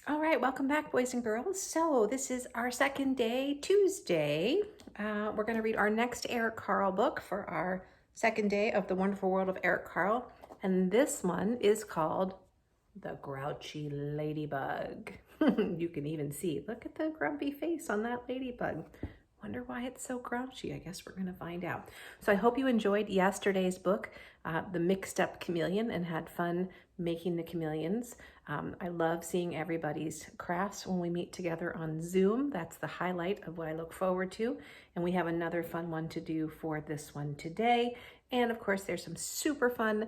All right, welcome back, boys and girls. So this is our second day, Tuesday. We're going to read our next Eric Carle book for our second day of The Wonderful World of Eric Carle. And this one is called The Grouchy Ladybug. You can even see, look at the grumpy face on that ladybug. Wonder why it's so grouchy. I guess we're going to find out. So I hope you enjoyed yesterday's book, The Mixed Up Chameleon, and had fun making the chameleons. I love seeing everybody's crafts when we meet together on Zoom. That's the highlight of what I look forward to. And we have another fun one to do for this one today. And of course, there's some super fun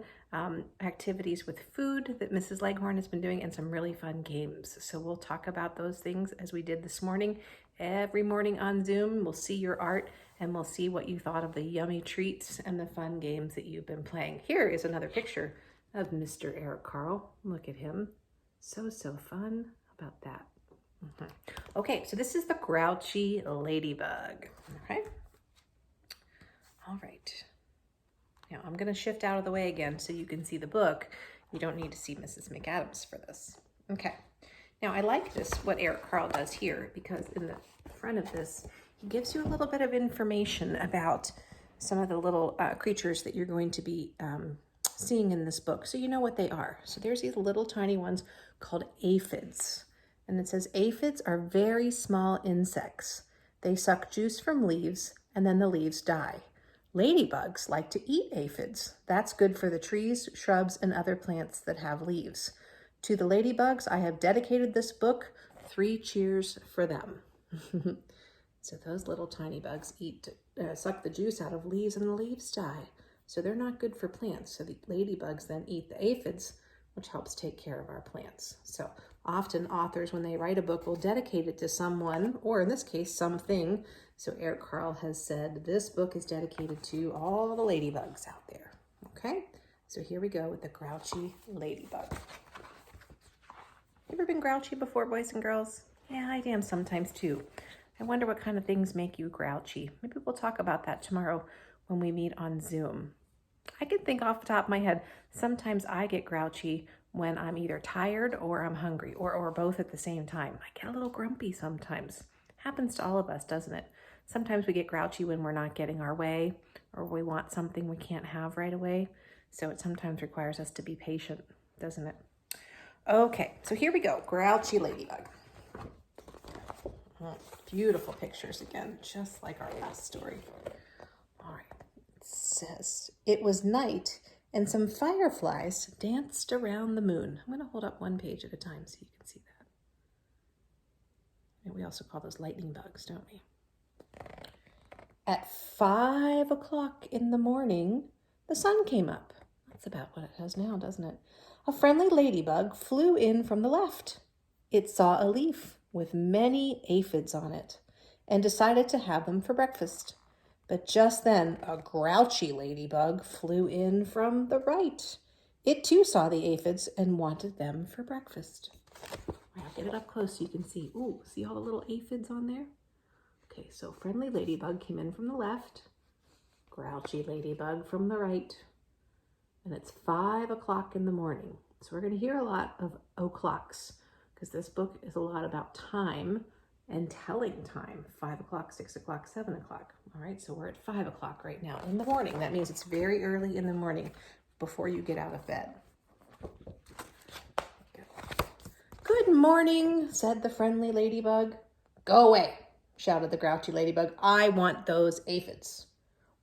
activities with food that Mrs. Leghorn has been doing and some really fun games. So we'll talk about those things as we did this morning. Every morning on Zoom, we'll see your art and we'll see what you thought of the yummy treats and the fun games that you've been playing. Here is another picture of Mr. Eric Carle. Look at him. So fun. How about that? Okay, so this is the Grouchy Ladybug. Okay. All right. Now I'm going to shift out of the way again so you can see the book. You don't need to see Mrs. McAdams for this. Okay. Now I like this, what Eric Carle does here, because in the front of this, he gives you a little bit of information about some of the little creatures that you're going to be seeing in this book, so you know what they are. So there's these little tiny ones called aphids. And it says aphids are very small insects. They suck juice from leaves and then the leaves die. Ladybugs like to eat aphids. That's good for the trees, shrubs, and other plants that have leaves. To the ladybugs, I have dedicated this book. 3 cheers for them. So those little tiny bugs suck the juice out of leaves and the leaves die. So they're not good for plants. So the ladybugs then eat the aphids, which helps take care of our plants. So often authors, when they write a book, will dedicate it to someone, or in this case, something. So Eric Carle has said, this book is dedicated to all the ladybugs out there. Okay, so here we go with the Grouchy Ladybug. You ever been grouchy before, boys and girls? Yeah, I am sometimes too. I wonder what kind of things make you grouchy. Maybe we'll talk about that tomorrow when we meet on Zoom. I can think off the top of my head, sometimes I get grouchy when I'm either tired or I'm hungry, or both at the same time. I get a little grumpy sometimes. Happens to all of us, doesn't it? Sometimes we get grouchy when we're not getting our way, or we want something we can't have right away. So it sometimes requires us to be patient, doesn't it? Okay, so here we go, Grouchy Ladybug. Beautiful pictures again, just like our last story. All right, it says, it was night and some fireflies danced around the moon. I'm gonna hold up one page at a time so you can see that. And we also call those lightning bugs, don't we? At 5 o'clock in the morning, the sun came up. That's about what it does now, doesn't it? A friendly ladybug flew in from the left. It saw a leaf with many aphids on it and decided to have them for breakfast. But just then, a grouchy ladybug flew in from the right. It too saw the aphids and wanted them for breakfast. I'll get it up close so you can see. Ooh, see all the little aphids on there? Okay, so friendly ladybug came in from the left, grouchy ladybug from the right, and it's 5 o'clock in the morning. So we're going to hear a lot of o'clocks because this book is a lot about time and telling time. 5 o'clock, 6 o'clock, 7 o'clock. All right, so we're at 5 o'clock right now in the morning. That means it's very early in the morning before you get out of bed. Good morning, said the friendly ladybug. Go away, shouted the grouchy ladybug. I want those aphids.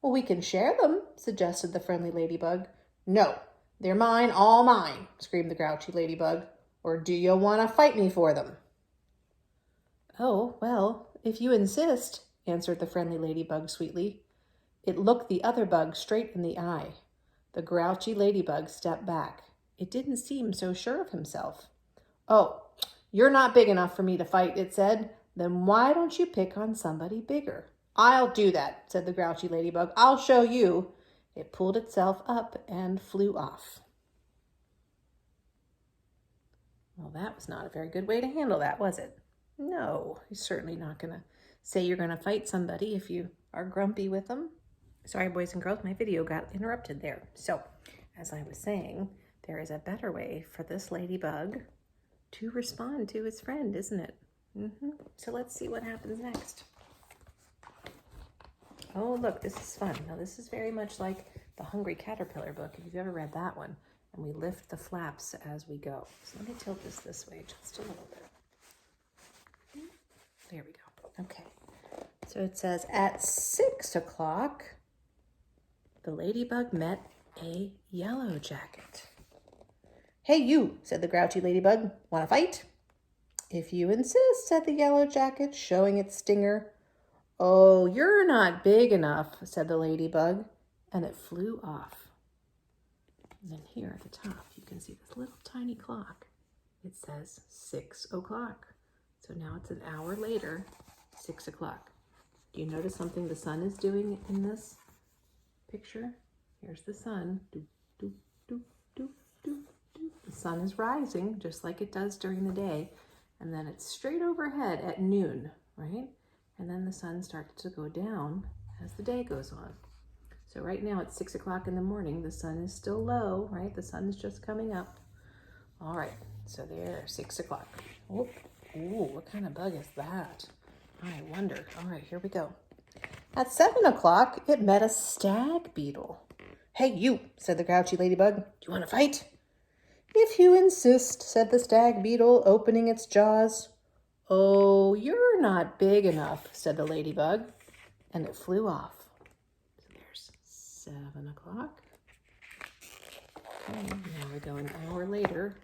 Well, we can share them, suggested the friendly ladybug. No, they're mine, all mine, screamed the grouchy ladybug. Or do you want to fight me for them? Oh, well, if you insist, answered the friendly ladybug sweetly. It looked the other bug straight in the eye. The grouchy ladybug stepped back. It didn't seem so sure of himself. Oh, you're not big enough for me to fight, it said. Then why don't you pick on somebody bigger? I'll do that, said the grouchy ladybug. I'll show you. It pulled itself up and flew off. Well, that was not a very good way to handle that, was it? No, you're certainly not going to say you're going to fight somebody if you are grumpy with them. Sorry, boys and girls, my video got interrupted there. So, as I was saying, there is a better way for this ladybug to respond to his friend, isn't it? So let's see what happens next. Oh, look, this is fun. Now, this is very much like the Hungry Caterpillar book, if you've ever read that one. And we lift the flaps as we go. So let me tilt this way just a little bit. There we go. Okay. So it says, at 6 o'clock, the ladybug met a yellow jacket. Hey, you, said the grouchy ladybug. Want to fight? If you insist, said the yellow jacket, showing its stinger. Oh, you're not big enough, said the ladybug, and it flew off. And then here at the top, you can see this little tiny clock. It says 6 o'clock. So now it's an hour later, 6 o'clock. Do you notice something the sun is doing in this picture? Here's the sun. Doop, doop, doop, doop, doop, doop. The sun is rising just like it does during the day. And then it's straight overhead at noon, right? And then the sun starts to go down as the day goes on. So right now it's 6 o'clock in the morning. The sun is still low, right? The sun is just coming up. All right, so there, 6 o'clock. Oh, ooh, what kind of bug is that? I wonder. All right, here we go. At 7 o'clock, it met a stag beetle. Hey, you, said the grouchy ladybug. Do you want to fight? If you insist, said the stag beetle, opening its jaws. Oh, you're not big enough, said the ladybug, and it flew off. So there's 7 o'clock. Okay, now we go an hour later.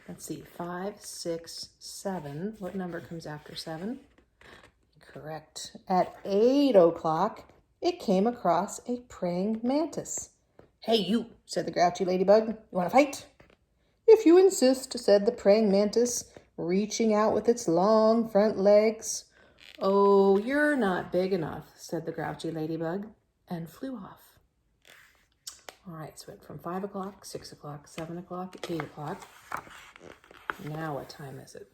Let's see, 5, 6, 7. What number comes after 7? Correct. At 8 o'clock, it came across a praying mantis. Hey, you, said the grouchy ladybug. You want to fight? If you insist, said the praying mantis, reaching out with its long front legs. Oh, you're not big enough, said the grouchy ladybug, and flew off. All right, so it went from 5 o'clock, 6 o'clock, 7 o'clock, 8 o'clock. Now what time is it?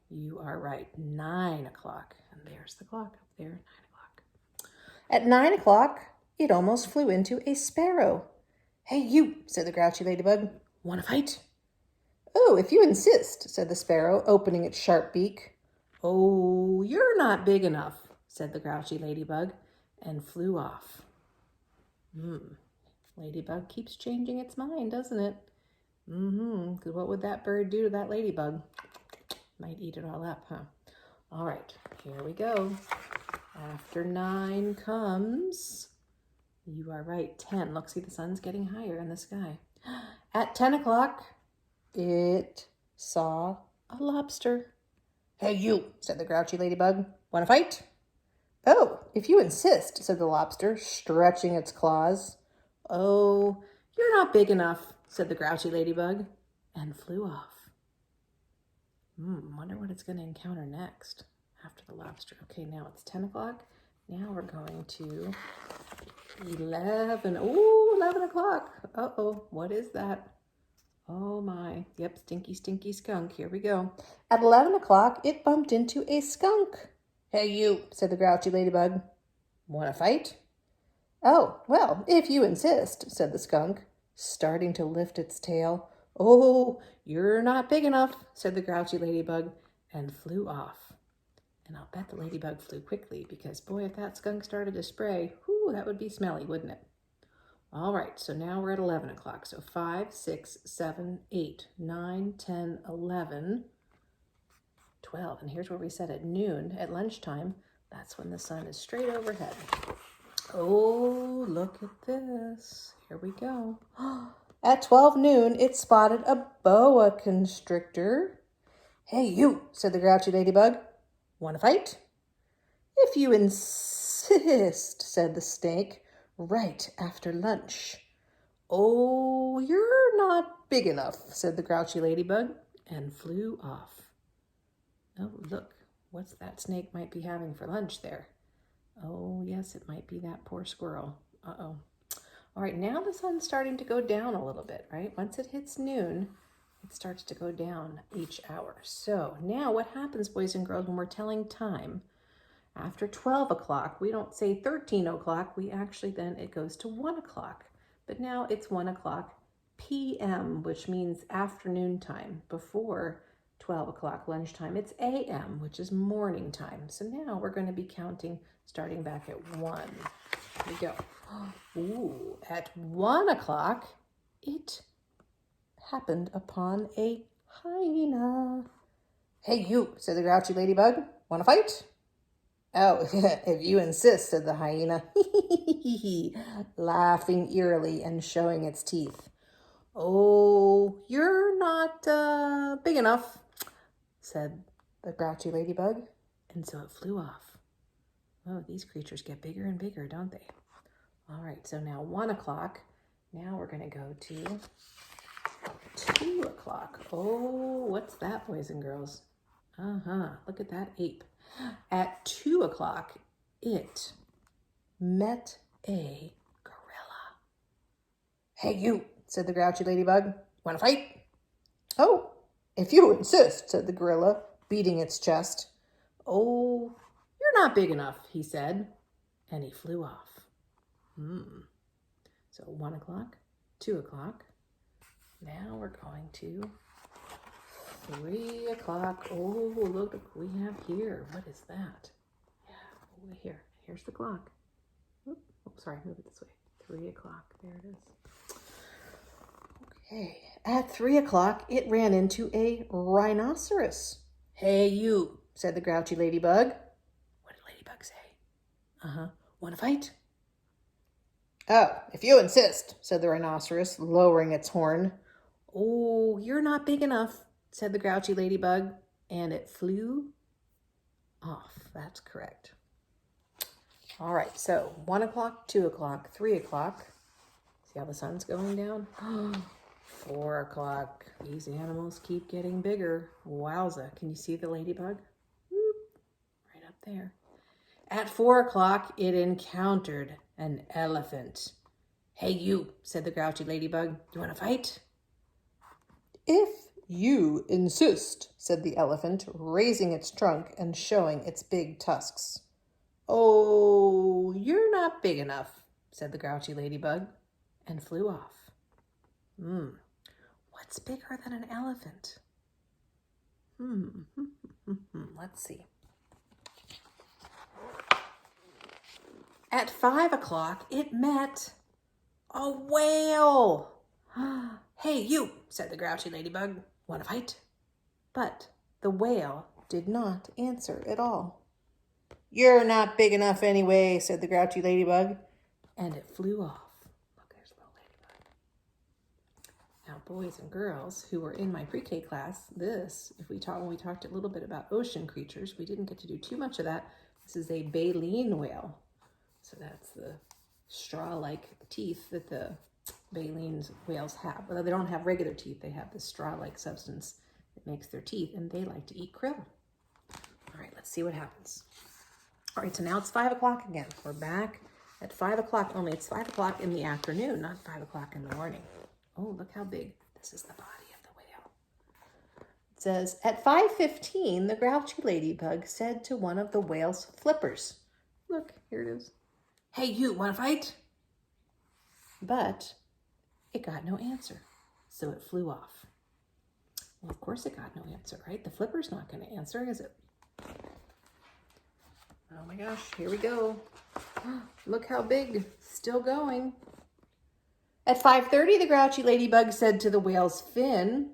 You are right, 9 o'clock. And there's the clock up there, 9 o'clock. At 9 o'clock, it almost flew into a sparrow. Hey, you, said the grouchy ladybug. Want to fight? Oh, if you insist, said the sparrow, opening its sharp beak. Oh, you're not big enough, said the grouchy ladybug, and flew off. Ladybug keeps changing its mind, doesn't it? Because what would that bird do to that ladybug? Might eat it all up, huh? All right, here we go. After 9 comes, you are right, 10. Look, see, the sun's getting higher in the sky. At 10 o'clock, it saw a lobster. Hey, you, said the grouchy ladybug. Want to fight? Oh, if you insist, said the lobster, stretching its claws. Oh, you're not big enough, said the grouchy ladybug, and flew off. Wonder what it's going to encounter next after the lobster. Okay, now it's 10 o'clock. Now we're going to 11. Oh, 11 o'clock. Uh-oh, what is that? Oh my, yep, stinky, stinky skunk. Here we go. At 11 o'clock, it bumped into a skunk. Hey, you, said the grouchy ladybug. Want to fight? Oh, well, if you insist, said the skunk, starting to lift its tail. Oh, you're not big enough, said the grouchy ladybug, and flew off. And I'll bet the ladybug flew quickly because, boy, if that skunk started to spray, whew, that would be smelly, wouldn't it? All right, so now we're at 11 o'clock. So 5, 6, 7, 8, 9, 10, 11, 12. And here's where we said at noon, at lunchtime, that's when the sun is straight overhead. Oh, look at this. Here we go. At 12 noon, it spotted a boa constrictor. Hey, you, said the grouchy ladybug. Want to fight? If you insist, said the snake, right after lunch. Oh, you're not big enough, said the grouchy ladybug, and flew off. Oh, look, what's that snake might be having for lunch there? Oh, yes, it might be that poor squirrel. Uh-oh. All right, now the sun's starting to go down a little bit, right? Once it hits noon, it starts to go down each hour. So now what happens, boys and girls, when we're telling time? After 12 o'clock, we don't say 13 o'clock. We actually then, it goes to 1 o'clock. But now it's 1 o'clock p.m., which means afternoon time, before 12 o'clock lunchtime. It's a.m., which is morning time. So now we're going to be counting starting back at 1. Here we go. Ooh, at 1 o'clock, it happened upon a hyena. Hey, you, said the grouchy ladybug. Want to fight? Oh, if you insist, said the hyena, laughing eerily and showing its teeth. Oh, you're not big enough, said the grouchy ladybug, and so it flew off. Oh, these creatures get bigger and bigger, don't they? All right, so now 1 o'clock. Now we're going to go to 2 o'clock. Oh, what's that, boys and girls? Look at that ape. At 2 o'clock, it met a gorilla. Hey, you, said the grouchy ladybug. Want to fight? Oh, if you insist, said the gorilla, beating its chest. Oh, you're not big enough, he said, and he flew off. So 1 o'clock, 2 o'clock. Now we're going to 3 o'clock. Oh, look we have here. What is that? Yeah, over here. Here's the clock. Oh, sorry, move it this way. 3 o'clock. There it is. Okay. At 3 o'clock, it ran into a rhinoceros. Hey, you, said the grouchy ladybug. What did Ladybug say? Want to fight? Oh, if you insist, said the rhinoceros, lowering its horn. Oh, you're not big enough, said the grouchy ladybug, and it flew off. That's correct. All right, so 1 o'clock, 2 o'clock, 3 o'clock. See how the sun's going down? 4 o'clock. These animals keep getting bigger. Wowza. Can you see the ladybug? Right up there. At 4 o'clock, it encountered an elephant. Hey, you, said the grouchy ladybug. You want to fight? If you insist, said the elephant, raising its trunk and showing its big tusks. Oh, you're not big enough, said the grouchy ladybug, and flew off. What's bigger than an elephant? Let's see. At 5 o'clock, it met a whale. Hey, you, said the grouchy ladybug. Want to fight? But the whale did not answer at all. You're not big enough anyway, said the grouchy ladybug, and it flew off. Look, there's a little ladybug. Now, boys and girls who were in my pre-K class, when we talked a little bit about ocean creatures, we didn't get to do too much of that. This is a baleen whale. So that's the straw-like teeth that the baleen whales have. Although they don't have regular teeth, they have this straw-like substance that makes their teeth, and they like to eat krill. All right, let's see what happens. All right, so now it's 5 o'clock again. We're back at 5 o'clock, only it's 5 o'clock in the afternoon, not 5 o'clock in the morning. Oh, look how big. This is the body of the whale. It says, at 5:15, the grouchy ladybug said to one of the whale's flippers. Look, here it is. Hey, you, want to fight? But it got no answer, so it flew off. Well, of course it got no answer, right? The flipper's not going to answer, is it? Oh my gosh, here we go. Look how big, still going. At 5:30, the grouchy ladybug said to the whale's fin,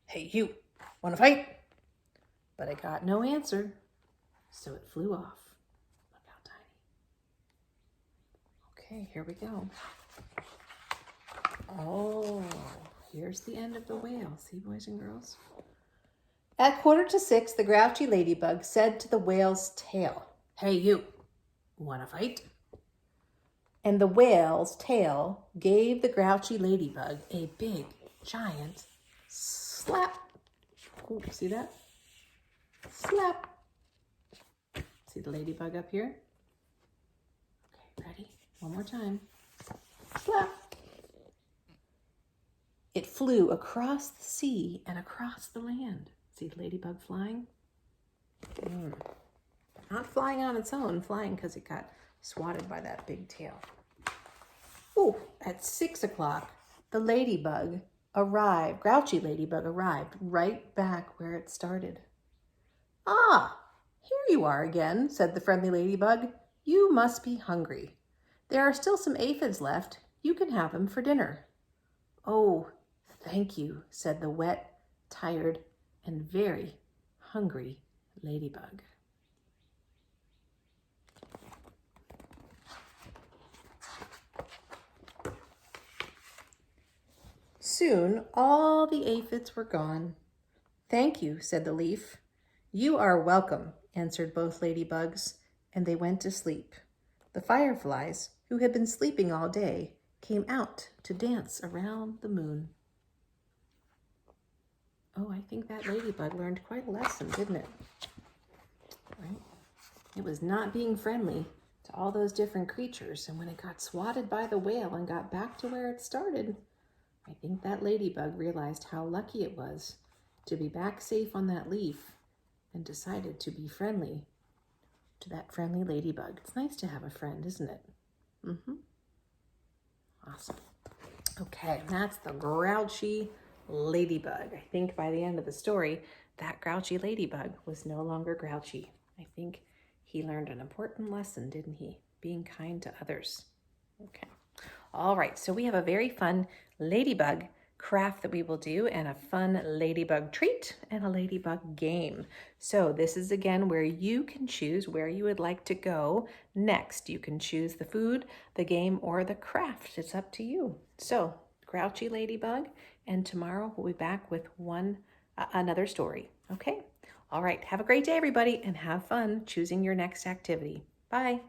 hey, you, want to fight? But it got no answer, so it flew off. Look how tiny. Okay, here we go. Oh, here's the end of the whale. See, boys and girls? At 5:45, the grouchy ladybug said to the whale's tail, hey, you, want to fight? And the whale's tail gave the grouchy ladybug a big, giant slap. Ooh, see that? Slap. See the ladybug up here? Okay, ready? One more time. Slap. It flew across the sea and across the land. See the ladybug flying? Not flying on its own, flying because it got swatted by that big tail. Oh, at 6 o'clock, the ladybug Grouchy Ladybug arrived right back where it started. Ah, here you are again, said the friendly ladybug. You must be hungry. There are still some aphids left. You can have them for dinner. Oh, thank you, said the wet, tired, and very hungry ladybug. Soon all the aphids were gone. Thank you, said the leaf. You are welcome, answered both ladybugs, and they went to sleep. The fireflies, who had been sleeping all day, came out to dance around the moon. Oh, I think that ladybug learned quite a lesson, didn't it? Right? It was not being friendly to all those different creatures, and when it got swatted by the whale and got back to where it started, I think that ladybug realized how lucky it was to be back safe on that leaf and decided to be friendly to that friendly ladybug. It's nice to have a friend, isn't it? Awesome. Okay, that's the Grouchy Ladybug. I think by the end of the story, that Grouchy Ladybug was no longer grouchy. I think he learned an important lesson, didn't he? Being kind to others. Okay. All right, so we have a very fun ladybug craft that we will do and a fun ladybug treat and a ladybug game. So this is again where you can choose where you would like to go next. You can choose the food, the game, or the craft. It's up to you. So Grouchy Ladybug, and tomorrow we'll be back with another story. Okay? All right, have a great day, everybody, and have fun choosing your next activity. Bye.